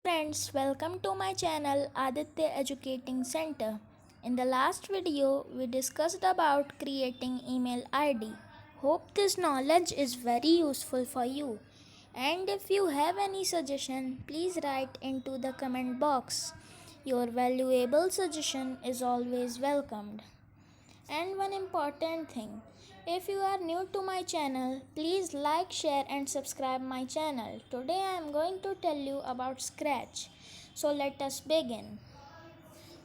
friends, welcome to my channel Aditya Educating Center. In the last video, we discussed about creating email ID. Hope this knowledge is very useful for you. And if you have any suggestion, please write into the comment box. Your valuable suggestion is always welcomed. And one important thing, if you are new to my channel, please like, share and subscribe my channel. Today I am going to tell you about Scratch. So let us begin.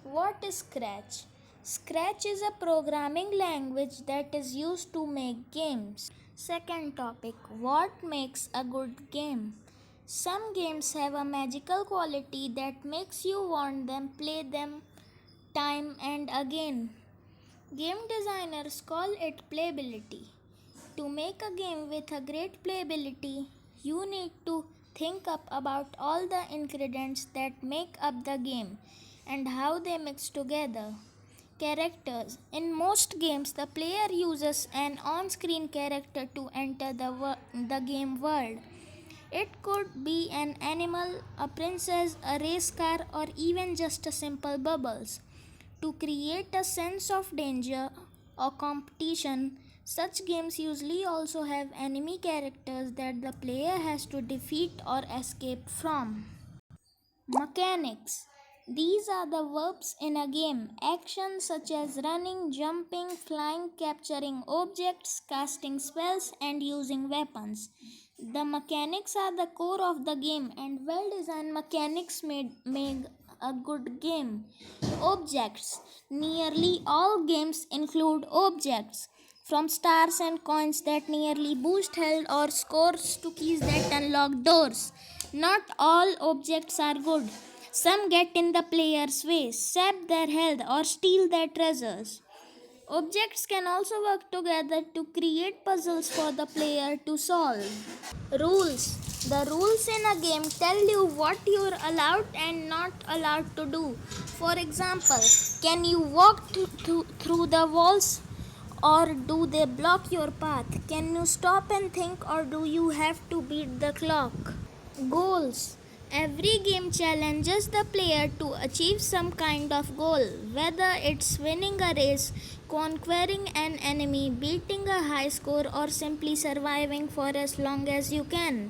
What is Scratch? Scratch is a programming language that is used to make games. Second topic, what makes a good game? Some games have a magical quality that makes you want them, play them time and again. Game designers call it playability. To make a game with a great playability, you need to think up about all the ingredients that make up the game and how they mix together. Characters. In most games, the player uses an on screen character to enter the game world. It could be an animal, a princess, a race car, or even just a simple bubbles. To create a sense of danger or competition, such games usually also have enemy characters that the player has to defeat or escape from. Mechanics. These are the verbs in a game. Actions such as running, jumping, flying, capturing objects, casting spells, and using weapons. The mechanics are the core of the game, and well designed mechanics make a good game. Objects. Nearly all games include objects, from stars and coins that nearly boost health or scores to keys that unlock doors. Not all objects are good. Some get in the player's way, sap their health, or steal their treasures. Objects can also work together to create puzzles for the player to solve. Rules. The rules in a game tell you what you're allowed and not allowed to do. For example, can you walk through the walls or do they block your path? Can you stop and think or do you have to beat the clock? Goals. Every game challenges the player to achieve some kind of goal, whether it's winning a race, conquering an enemy, beating a high score, or simply surviving for as long as you can.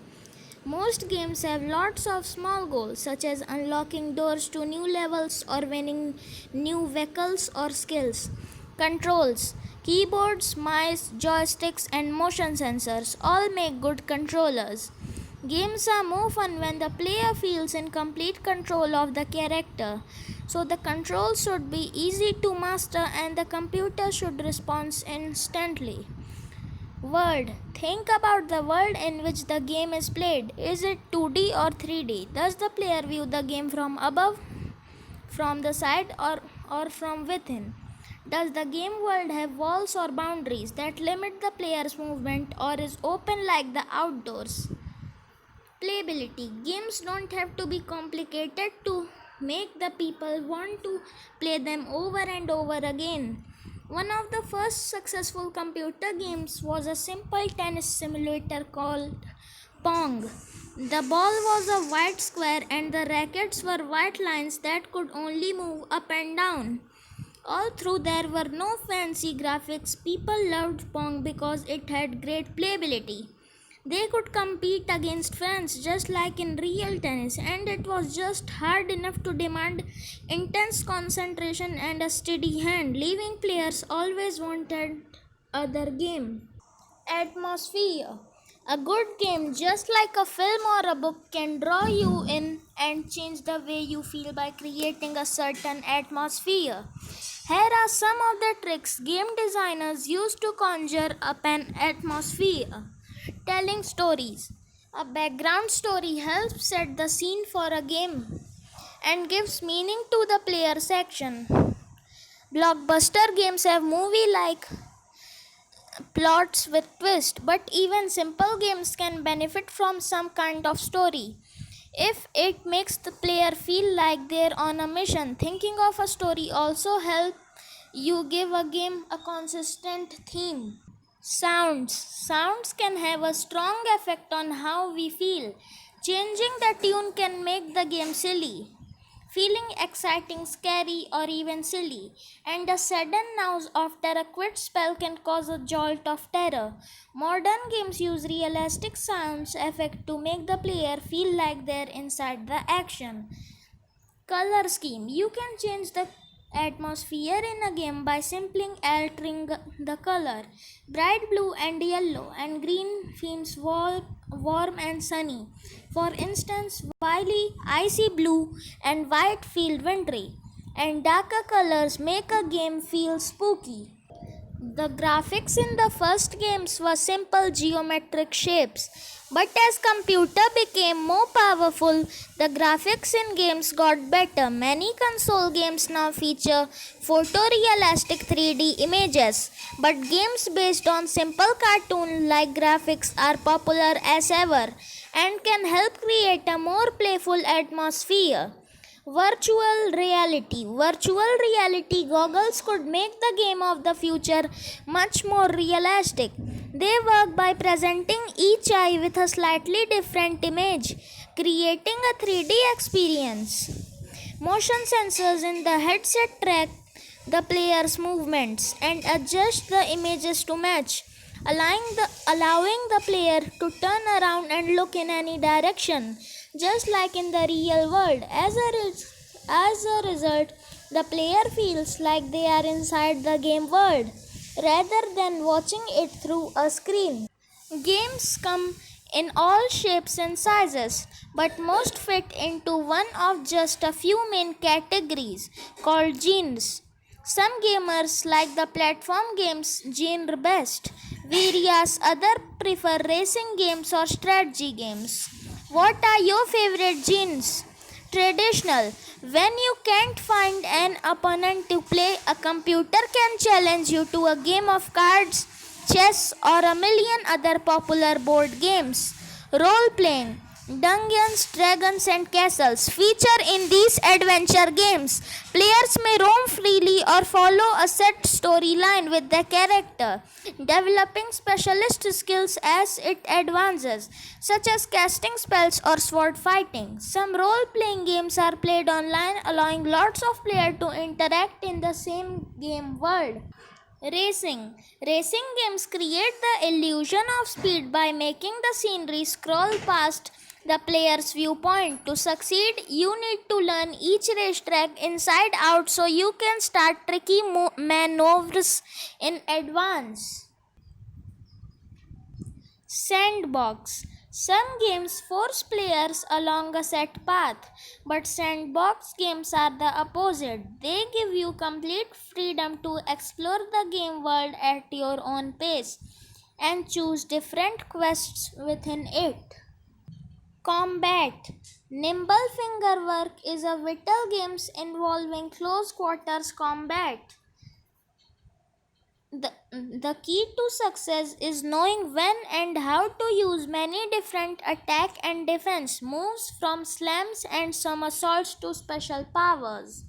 Most games have lots of small goals, such as unlocking doors to new levels or winning new vehicles or skills. Controls. Keyboards, mice, joysticks, and motion sensors all make good controllers. Games are more fun when the player feels in complete control of the character. So the controls should be easy to master and the computer should respond instantly. World. Think about the world in which the game is played. Is it 2D or 3D? Does the player view the game from above, from the side, or from within? Does the game world have walls or boundaries that limit the player's movement or is open like the outdoors? Playability. Games don't have to be complicated to make the people want to play them over and over again. One of the first successful computer games was a simple tennis simulator called Pong. The ball was a white square and the rackets were white lines that could only move up and down. Although there were no fancy graphics, people loved Pong because it had great playability. They could compete against friends just like in real tennis, and it was just hard enough to demand intense concentration and a steady hand, leaving players always wanted other game. Atmosphere. A good game, just like a film or a book, can draw you in and change the way you feel by creating a certain atmosphere. Here are some of the tricks game designers use to conjure up an atmosphere. Telling stories. A background story helps set the scene for a game and gives meaning to the player's action. Blockbuster games have movie like plots with twist, but even simple games can benefit from some kind of story. If it makes the player feel like they're on a mission, thinking of a story also helps you give a game a consistent theme. Sounds. Sounds can have a strong effect on how we feel. Changing the tune can make the game silly, feeling exciting, scary, or even silly, and a sudden noise after a quick spell can cause a jolt of terror. Modern games use realistic sounds effect to make the player feel like they're inside the action. Color scheme. You can change the atmosphere in a game by simply altering the color. Bright blue and yellow and green feels warm and sunny. For instance, while icy blue and white feel wintry, and darker colors make a game feel spooky. The graphics in the first games were simple geometric shapes, but as computer became more powerful, the graphics in games got better. Many console games now feature photorealistic 3D images, but games based on simple cartoon-like graphics are popular as ever and can help create a more playful atmosphere. Virtual reality. Virtual reality goggles could make the game of the future much more realistic. They work by presenting each eye with a slightly different image, creating a 3D experience. Motion sensors in the headset track the player's movements and adjust the images to match, allowing the player to turn around and look in any direction, just like in the real world. As a result, the player feels like they are inside the game world rather than watching it through a screen. Games come in all shapes and sizes, but most fit into one of just a few main categories called genres. Some gamers like the platform games genre best, whereas others prefer racing games or strategy games. What are your favorite genres? Traditional. When you can't find an opponent to play, a computer can challenge you to a game of cards, chess, or a million other popular board games. Role playing. Dungeons, Dragons, and Castles feature in these adventure games. Players may roam freely or follow a set storyline with their character, developing specialist skills as it advances, such as casting spells or sword fighting. Some role playing games are played online, allowing lots of players to interact in the same game world. Racing. Racing games create the illusion of speed by making the scenery scroll past the player's viewpoint. To succeed, you need to learn each racetrack inside out so you can start tricky maneuvers in advance. Sandbox. Some games force players along a set path, but sandbox games are the opposite. They give you complete freedom to explore the game world at your own pace and choose different quests within it. Combat. Nimble fingerwork is a vital game involving close quarters combat. The key to success is knowing when and how to use many different attack and defense moves from slams and somersaults to special powers.